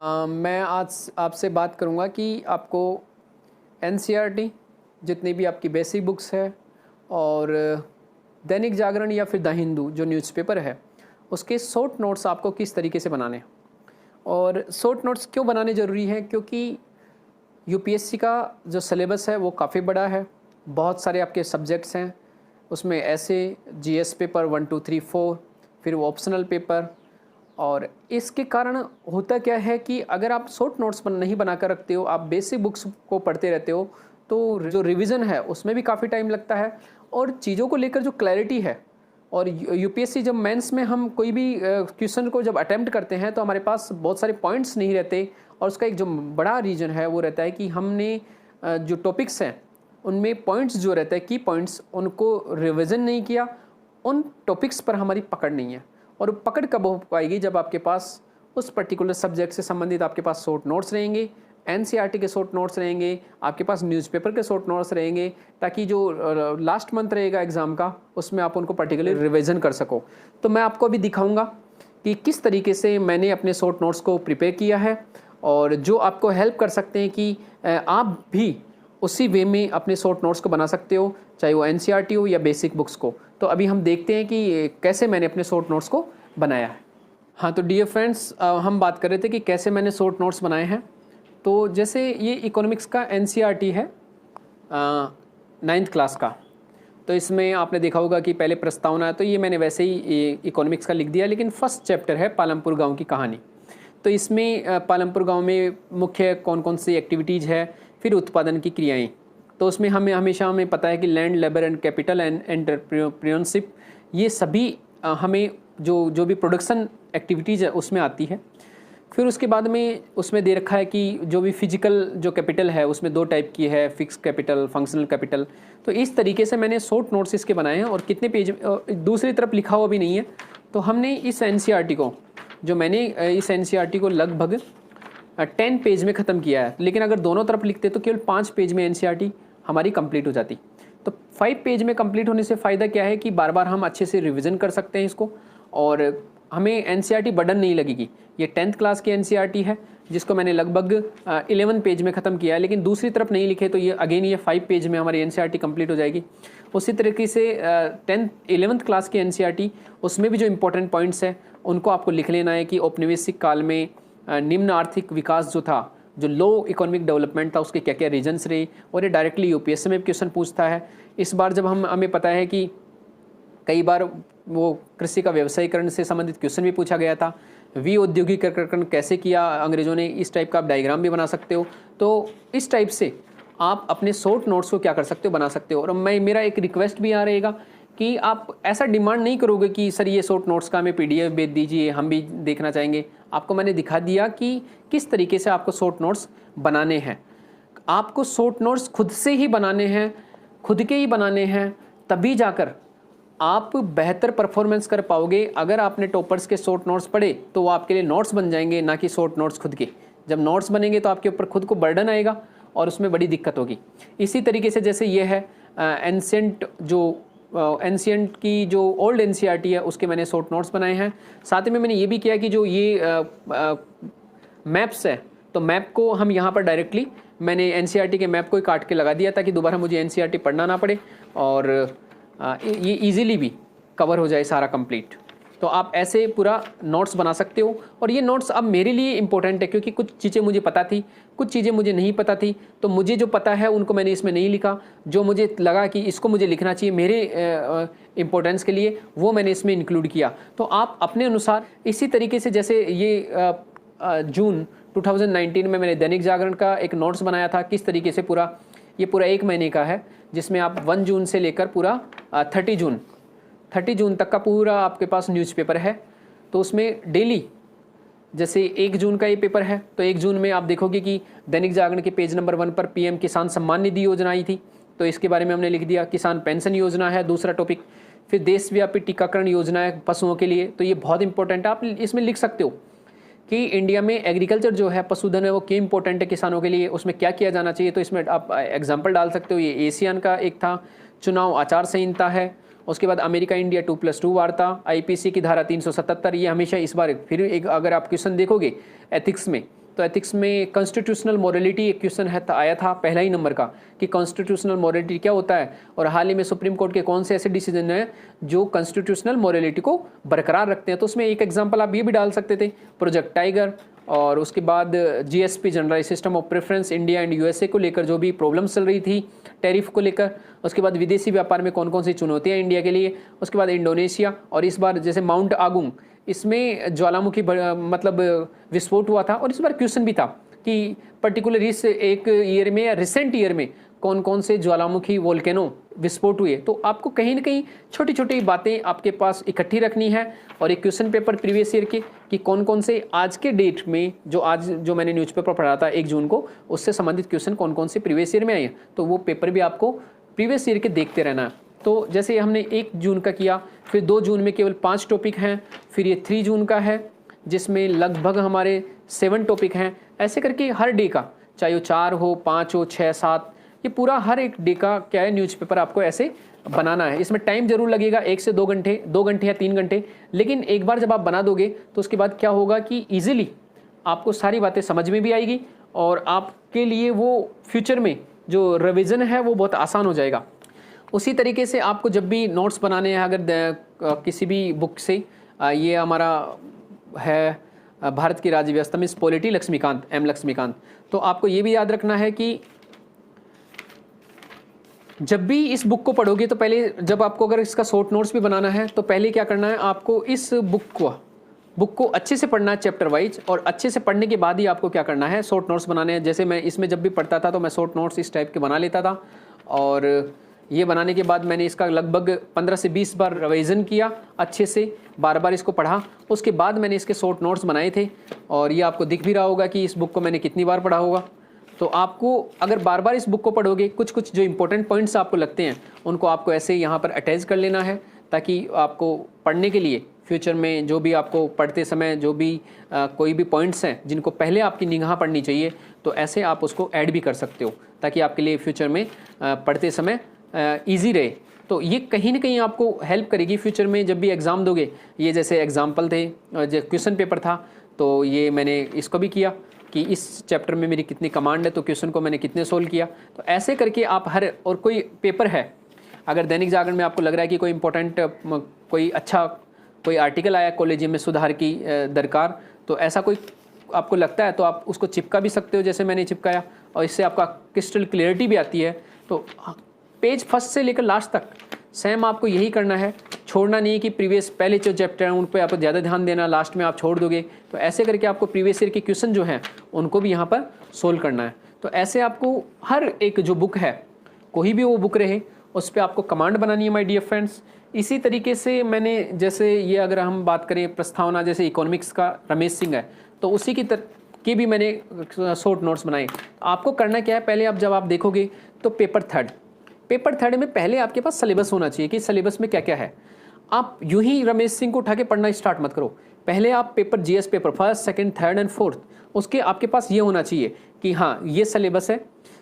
मैं आज आपसे बात करूँगा कि आपको एनसीईआरटी जितनी भी आपकी बेसिक बुक्स है और दैनिक जागरण या फिर द हिंदू जो न्यूज़पेपर है उसके शॉर्ट नोट्स आपको किस तरीके से बनाने हैं। और शॉर्ट नोट्स क्यों बनाने ज़रूरी है, क्योंकि यूपीएससी का जो सिलेबस है वो काफ़ी बड़ा है। बहुत सारे आपके सब्जेक्ट्स हैं, उसमें ऐसे जीएस पेपर 1 2 3 4, फिर वो ऑप्शनल पेपर। और इसके कारण होता क्या है कि अगर आप शॉर्ट नोट्स नहीं बना कर रखते हो, आप बेसिक बुक्स को पढ़ते रहते हो, तो जो रिवीजन है उसमें भी काफ़ी टाइम लगता है और चीज़ों को लेकर जो क्लैरिटी है। और यूपीएससी जब मेंस में हम कोई भी क्वेश्चन को जब अटेम्प्ट करते हैं तो हमारे पास बहुत सारे पॉइंट्स नहीं रहते। और उसका एक जो बड़ा रीज़न है वो रहता है कि हमने जो टॉपिक्स हैं उनमें पॉइंट्स जो रहते हैं, की पॉइंट्स, उनको रिवीजन नहीं किया। उन टॉपिक्स पर हमारी पकड़ नहीं है। और पकड़ कब हो पाएगी? जब आपके पास उस पर्टिकुलर सब्जेक्ट से संबंधित आपके पास शॉर्ट नोट्स रहेंगे, एनसीईआरटी के शॉर्ट नोट्स रहेंगे, आपके पास न्यूज़पेपर के शॉर्ट नोट्स रहेंगे, ताकि जो लास्ट मंथ रहेगा एग्ज़ाम का उसमें आप उनको पर्टिकुलर रिवीजन कर सको। तो मैं आपको अभी दिखाऊंगा कि किस तरीके से मैंने अपने शॉर्ट नोट्स को प्रिपेयर किया है और जो आपको हेल्प कर सकते हैं कि आप भी उसी वे में अपने शॉर्ट नोट्स को बना सकते हो, चाहे वो एनसीईआरटी हो या बेसिक बुक्स को। तो अभी हम देखते हैं कि कैसे मैंने अपने शॉर्ट नोट्स को बनाया है। हाँ, तो डियर फ्रेंड्स, हम बात कर रहे थे कि कैसे मैंने शॉर्ट नोट्स बनाए हैं। तो जैसे ये इकोनॉमिक्स का एनसीईआरटी है 9th क्लास का। तो इसमें आपने देखा होगा कि पहले प्रस्तावना है, तो ये मैंने वैसे ही इकोनॉमिक्स का लिख दिया, लेकिन फर्स्ट चैप्टर है पालमपुर गांव की कहानी। तो इसमें पालमपुर गांव में मुख्य कौन कौन सी एक्टिविटीज़ है, फिर उत्पादन की क्रियाएं। तो उसमें हमें पता है कि land, labour and capital and entrepreneurship, ये सभी हमें जो भी प्रोडक्शन एक्टिविटीज़ है उसमें आती है। फिर उसके बाद में उसमें दे रखा है कि जो भी फिजिकल जो कैपिटल है उसमें 2 टाइप की है, फिक्स कैपिटल, फंक्शनल कैपिटल। तो इस तरीके से मैंने शॉर्ट नोट्स इसके बनाए हैं। और कितने पेज, दूसरी तरफ लिखा हुआ भी नहीं है। तो हमने इस एनसीईआरटी को, जो मैंने इस एनसीईआरटी को लगभग 10 पेज में ख़त्म किया है। लेकिन अगर दोनों तरफ लिखते तो केवल 5 पेज में एनसीईआरटी हमारी कंप्लीट हो जाती। तो 5 पेज में कंप्लीट होने से फ़ायदा क्या है कि बार बार हम अच्छे से रिवीजन कर सकते हैं इसको, और हमें एनसीईआरटी बर्डन नहीं लगेगी। ये 10th क्लास की एनसीईआरटी है जिसको मैंने लगभग 11 पेज में ख़त्म किया है। लेकिन दूसरी तरफ नहीं लिखे तो ये अगेन ये 5 पेज में हमारी एनसीईआरटी कंप्लीट हो जाएगी। उसी तरीके से 11th क्लास की एनसीईआरटी, उसमें भी जो इंपॉर्टेंट पॉइंट्स हैं उनको आपको लिख लेना है कि औपनिवेशिक काल में निम्न आर्थिक विकास जो था, जो लो इकोनॉमिक डेवलपमेंट था, उसके क्या क्या रीजन्स रहे। और ये डायरेक्टली यूपीएससी में भी क्वेश्चन पूछता है। इस बार जब हमें पता है कि कई बार वो कृषि का व्यवसायीकरण से संबंधित क्वेश्चन भी पूछा गया था। औद्योगिकरण कैसे किया अंग्रेजों ने, इस टाइप का आप डायग्राम भी बना सकते हो। तो इस टाइप से आप अपने शॉर्ट नोट्स को क्या कर सकते हो, बना सकते हो। और मेरा एक रिक्वेस्ट भी आ रहेगा कि आप ऐसा डिमांड नहीं करोगे कि सर ये शॉर्ट नोट्स का हमें पीडीएफ भेज दीजिए, हम भी देखना चाहेंगे। आपको मैंने दिखा दिया कि किस तरीके से आपको शॉर्ट नोट्स बनाने हैं। आपको शॉर्ट नोट्स खुद से ही बनाने हैं, खुद के ही बनाने हैं, तभी जाकर आप बेहतर परफॉर्मेंस कर पाओगे। अगर आपने टॉपर्स के शॉर्ट नोट्स पढ़े तो वो आपके लिए नोट्स बन जाएंगे, ना कि शॉर्ट नोट्स खुद के। जब नोट्स बनेंगे तो आपके ऊपर खुद को बर्डन आएगा और उसमें बड़ी दिक्कत होगी। इसी तरीके से जैसे ये है एंशिएंट की जो ओल्ड एनसीईआरटी है उसके मैंने शॉर्ट नोट्स बनाए हैं। साथ ही में मैंने ये भी किया कि जो ये मैप्स है, तो मैप को हम यहाँ पर डायरेक्टली मैंने एनसीईआरटी के मैप को ही काट के लगा दिया ताकि दोबारा मुझे एनसीईआरटी पढ़ना ना पड़े और ये इजीली भी कवर हो जाए सारा कंप्लीट। तो आप ऐसे पूरा नोट्स बना सकते हो। और ये नोट्स अब मेरे लिए इंपॉर्टेंट है क्योंकि कुछ चीज़ें मुझे पता थी, कुछ चीज़ें मुझे नहीं पता थी। तो मुझे जो पता है उनको मैंने इसमें नहीं लिखा, जो मुझे लगा कि इसको मुझे लिखना चाहिए मेरे इम्पोर्टेंस के लिए, वो मैंने इसमें इंक्लूड किया। तो आप अपने अनुसार इसी तरीके से, जैसे ये जून 2019 में मैंने दैनिक जागरण का एक नोट्स बनाया था, किस तरीके से पूरा 1 महीने का है, जिसमें आप 1 जून से लेकर पूरा 30 जून तक का पूरा आपके पास न्यूज़पेपर है। तो उसमें डेली, जैसे 1 जून का ये पेपर है तो 1 जून में आप देखोगे कि दैनिक जागरण के पेज नंबर 1 पर पीएम किसान सम्मान निधि योजना आई थी, तो इसके बारे में हमने लिख दिया। किसान पेंशन योजना है दूसरा टॉपिक। फिर देशव्यापी टीकाकरण योजना है पशुओं के लिए, तो ये बहुत इंपॉर्टेंट है। आप इसमें लिख सकते हो कि इंडिया में एग्रीकल्चर जो है, पशुधन है, वो क्यों इंपॉर्टेंट है किसानों के लिए, उसमें क्या किया जाना चाहिए। तो इसमें आप एग्जाम्पल डाल सकते हो। ये एशियन का एक था, चुनाव आचार संहिता है। उसके बाद अमेरिका इंडिया 2+2 वार्ता, आईपीसी की धारा 377। ये हमेशा इस बार फिर एक, अगर आप क्वेश्चन देखोगे एथिक्स में तो एथिक्स में कॉन्स्टिट्यूशनल मोरालिटी एक क्वेश्चन है आया था पहला ही नंबर का, कि कॉन्स्टिट्यूशनल मोरालिटी क्या होता है, और हाल ही में सुप्रीम कोर्ट के कौन से ऐसे डिसीजन हैं जो कॉन्स्टिट्यूशनल मोरालिटी को बरकरार रखते हैं। तो उसमें एक एग्जांपल आप ये भी डाल सकते थे, प्रोजेक्ट टाइगर, और उसके बाद GSP generalise system of preference India and USA को लेकर जो भी प्रॉब्लम्स चल रही थी टैरिफ को लेकर, उसके बाद विदेशी व्यापार में कौन कौन सी चुनौतियाँ इंडिया के लिए, उसके बाद इंडोनेशिया, और इस बार जैसे माउंट आगुंग इसमें ज्वालामुखी मतलब विस्फोट हुआ था, और इस बार क्वेश्चन भी था कि पर्टिकुलर इस एक ईयर में या रिसेंट ईयर में कौन कौन से ज्वालामुखी वोल्केनो विस्फोट हुए। तो आपको कहीं ना कहीं छोटी छोटी बातें आपके पास इकट्ठी रखनी है, और एक क्वेश्चन पेपर प्रीवियस ईयर के कि कौन कौन से आज के डेट में जो मैंने न्यूज़पेपर पढ़ा था 1 जून को, उससे संबंधित क्वेश्चन कौन कौन से प्रीवियस ईयर में आए हैं, तो वो पेपर भी आपको प्रीवियस ईयर के देखते रहना है। तो जैसे हमने 1 जून का किया, फिर 2 जून में केवल 5 टॉपिक हैं, फिर ये 3 जून का है जिसमें लगभग हमारे 7 टॉपिक हैं। ऐसे करके हर डे का, चाहे वो 4 हो, 5 हो, 6, 7, ये पूरा हर एक डे का क्या है न्यूज़पेपर आपको ऐसे बनाना है। इसमें टाइम जरूर लगेगा 1 से 2 घंटे, 2 घंटे या 3 घंटे, लेकिन एक बार जब आप बना दोगे तो उसके बाद क्या होगा कि ईजिली आपको सारी बातें समझ में भी आएगी, और आपके लिए वो फ्यूचर में जो रिवीजन है वो बहुत आसान हो जाएगा। उसी तरीके से आपको जब भी नोट्स बनाने हैं अगर किसी भी बुक से, ये हमारा है भारत की राज्य व्यवस्था में पॉलिटी लक्ष्मीकांत, एम लक्ष्मीकांत, तो आपको ये भी याद रखना है कि जब भी इस बुक को पढ़ोगे तो पहले, जब आपको अगर इसका शॉर्ट नोट्स भी बनाना है तो पहले क्या करना है, आपको इस बुक को अच्छे से पढ़ना है चैप्टर वाइज, और अच्छे से पढ़ने के बाद ही आपको क्या करना है, शॉर्ट नोट्स बनाने हैं। जैसे मैं इसमें जब भी पढ़ता था तो मैं शॉर्ट नोट्स इस टाइप के बना लेता था, और ये बनाने के बाद मैंने इसका लगभग 15 से 20 बार रिवीजन किया, अच्छे से बार बार इसको पढ़ा, उसके बाद मैंने इसके शॉर्ट नोट्स बनाए थे। और ये आपको दिख भी रहा होगा कि इस बुक को मैंने कितनी बार पढ़ा होगा। तो आपको अगर बार बार इस बुक को पढ़ोगे, कुछ कुछ जो इंपॉर्टेंट पॉइंट्स आपको लगते हैं उनको आपको ऐसे यहाँ पर अटैच कर लेना है, ताकि आपको पढ़ने के लिए फ्यूचर में जो भी आपको पढ़ते समय जो भी कोई भी पॉइंट्स हैं जिनको पहले आपकी निगाह पढ़नी चाहिए, तो ऐसे आप उसको ऐड भी कर सकते हो, ताकि आपके लिए फ्यूचर में पढ़ते समय ईजी रहे। तो ये कहीं ना कहीं आपको हेल्प करेगी फ्यूचर में जब भी एग्ज़ाम दोगे। ये जैसे एग्जाम्पल थे, जो क्वेश्चन पेपर था, तो ये मैंने इसको भी किया कि इस चैप्टर में मेरी कितनी कमांड है, तो क्वेश्चन को मैंने कितने सोल्व किया। तो ऐसे करके आप और कोई पेपर है, अगर दैनिक जागरण में आपको लग रहा है कि कोई इंपॉर्टेंट कोई अच्छा कोई आर्टिकल आया कॉलेजियम में सुधार की दरकार, तो ऐसा कोई आपको लगता है तो आप उसको चिपका भी सकते हो, जैसे मैंने चिपकाया, और इससे आपका क्रिस्टल क्लियरिटी भी आती है। तो पेज फर्स्ट से लेकर लास्ट तक सेम आपको यही करना है, छोड़ना नहीं है कि प्रीवियस पहले जो चैप्टर हैं उन पर आपको ज़्यादा ध्यान देना, लास्ट में आप छोड़ दोगे। तो ऐसे करके आपको प्रीवियस ईयर के क्वेश्चन जो हैं उनको भी यहाँ पर सोल्व करना है। तो ऐसे आपको हर एक जो बुक है, कोई भी वो बुक रहे, उस पर आपको कमांड बनानी है माय डियर फ्रेंड्स। इसी तरीके से मैंने जैसे ये अगर हम बात करें प्रस्तावना, जैसे इकोनॉमिक्स का रमेश सिंह है, तो उसी की भी मैंने शॉर्ट नोट्स बनाए। आपको करना क्या है, पहले आप जब आप देखोगे तो पेपर थर्ड में पहले आपके पास सिलेबस होना चाहिए कि सिलेबस में क्या क्या है। आप यूं ही रमेश सिंह को उठा के पढ़ना स्टार्ट मत करो, पहले आप paper GS paper first, second, third and fourth, उसके आपके पास ये होना चाहिए कि हाँ ये सिलेबस है।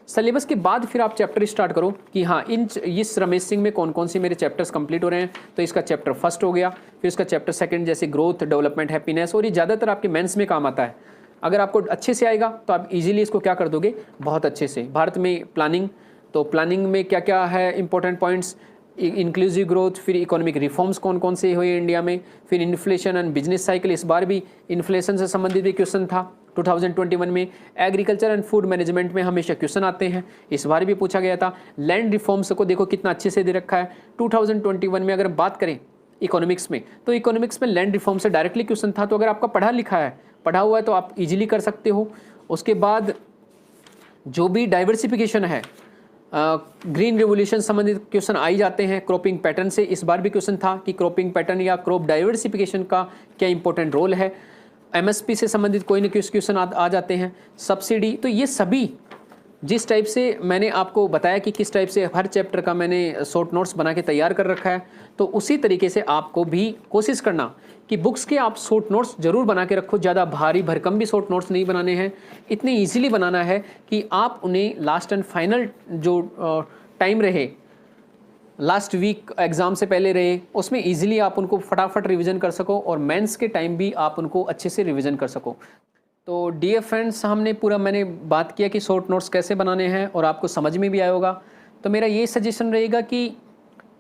सिलेबस के बाद फिर आप चैप्टर स्टार्ट करो कि हाँ इस रमेश सिंह में कौन कौन से मेरे चैप्टर्स कंप्लीट हो रहे हैं। तो इसका चैप्टर फर्स्ट हो गया, फिर इसका चैप्टर सेकंड जैसे ग्रोथ, डेवलपमेंट, हैप्पीनेस, और ये ज़्यादातर आपके मेंस में काम आता है। अगर आपको अच्छे से आएगा तो आप इजीली इसको क्या कर दोगे, बहुत अच्छे से। भारत में प्लानिंग, तो प्लानिंग में क्या क्या है इंपॉर्टेंट पॉइंट्स, इंक्लूसिव ग्रोथ, फिर इकोनॉमिक रिफॉर्म्स कौन कौन से हुए इंडिया में, फिर इन्फ्लेशन एंड बिजनेस साइकिल, इस बार भी इन्फ्लेशन से संबंधित भी क्वेश्चन था 2021 में। एग्रीकल्चर एंड फूड मैनेजमेंट में हमेशा क्वेश्चन आते हैं, इस बार भी पूछा गया था। लैंड रिफॉर्म्स को देखो कितना अच्छे से दे रखा है 2021 में। अगर बात करें इकोनॉमिक्स में, तो इकोनॉमिक्स में लैंड रिफॉर्म से डायरेक्टली क्वेश्चन था, तो अगर आपका पढ़ा हुआ है तो आप इजीली कर सकते हो। उसके बाद जो भी डाइवर्सिफिकेशन है, ग्रीन रिवोल्यूशन संबंधित क्वेश्चन आ ही जाते हैं। क्रॉपिंग पैटर्न से इस बार भी क्वेश्चन था कि क्रॉपिंग पैटर्न या क्रॉप डाइवर्सिफिकेशन का क्या इंपॉर्टेंट रोल है। एमएसपी से संबंधित कोई न कोई क्वेश्चन आ जाते हैं। सब्सिडी, तो ये सभी जिस टाइप से मैंने आपको बताया कि किस टाइप से हर चैप्टर का मैंने शॉर्ट नोट्स बना के तैयार कर रखा है, तो उसी तरीके से आपको भी कोशिश करना कि बुक्स के आप शॉर्ट नोट्स जरूर बना के रखो। ज़्यादा भारी भरकम भी शॉर्ट नोट्स नहीं बनाने हैं, इतने इजीली बनाना है कि आप उन्हें लास्ट एंड फाइनल जो टाइम रहे, लास्ट वीक एग्ज़ाम से पहले रहे, उसमें इजीली आप उनको फटाफट रिवीजन कर सको, और मेंस के टाइम भी आप उनको अच्छे से रिवीजन कर सको। तो डियर फ्रेंड्स, हमने पूरा मैंने बात किया कि शॉर्ट नोट्स कैसे बनाने हैं और आपको समझ में भी आया होगा। तो मेरा ये सजेशन रहेगा कि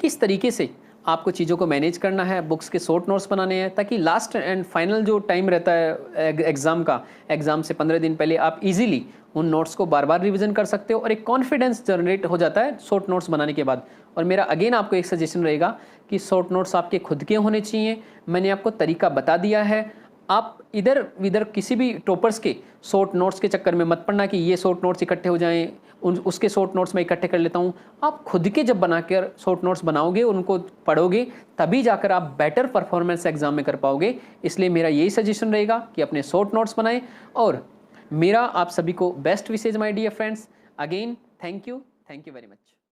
किस तरीके से आपको चीज़ों को मैनेज करना है, बुक्स के शॉर्ट नोट्स बनाने हैं, ताकि लास्ट एंड फाइनल जो टाइम रहता है एग्ज़ाम का, एग्ज़ाम से 15 दिन पहले आप इजीली उन नोट्स को बार बार रिवीजन कर सकते हो और एक कॉन्फिडेंस जनरेट हो जाता है शॉर्ट नोट्स बनाने के बाद। और मेरा अगेन आपको एक सजेशन रहेगा कि शॉर्ट नोट्स आपके खुद के होने चाहिए। मैंने आपको तरीका बता दिया है, आप इधर इधर किसी भी टॉपर्स के शॉर्ट नोट्स के चक्कर में मत पड़ना कि ये शॉर्ट नोट्स इकट्ठे हो जाएं, उसके शॉर्ट नोट्स मैं इकट्ठे कर लेता हूँ। आप खुद के जब बनाकर शॉर्ट नोट्स बनाओगे, उनको पढ़ोगे, तभी जाकर आप बेटर परफॉर्मेंस एग्जाम में कर पाओगे। इसलिए मेरा यही सजेशन रहेगा कि अपने शॉर्ट नोट्स बनाएं। और मेरा आप सभी को best wishes my dear friends. Again thank you very much.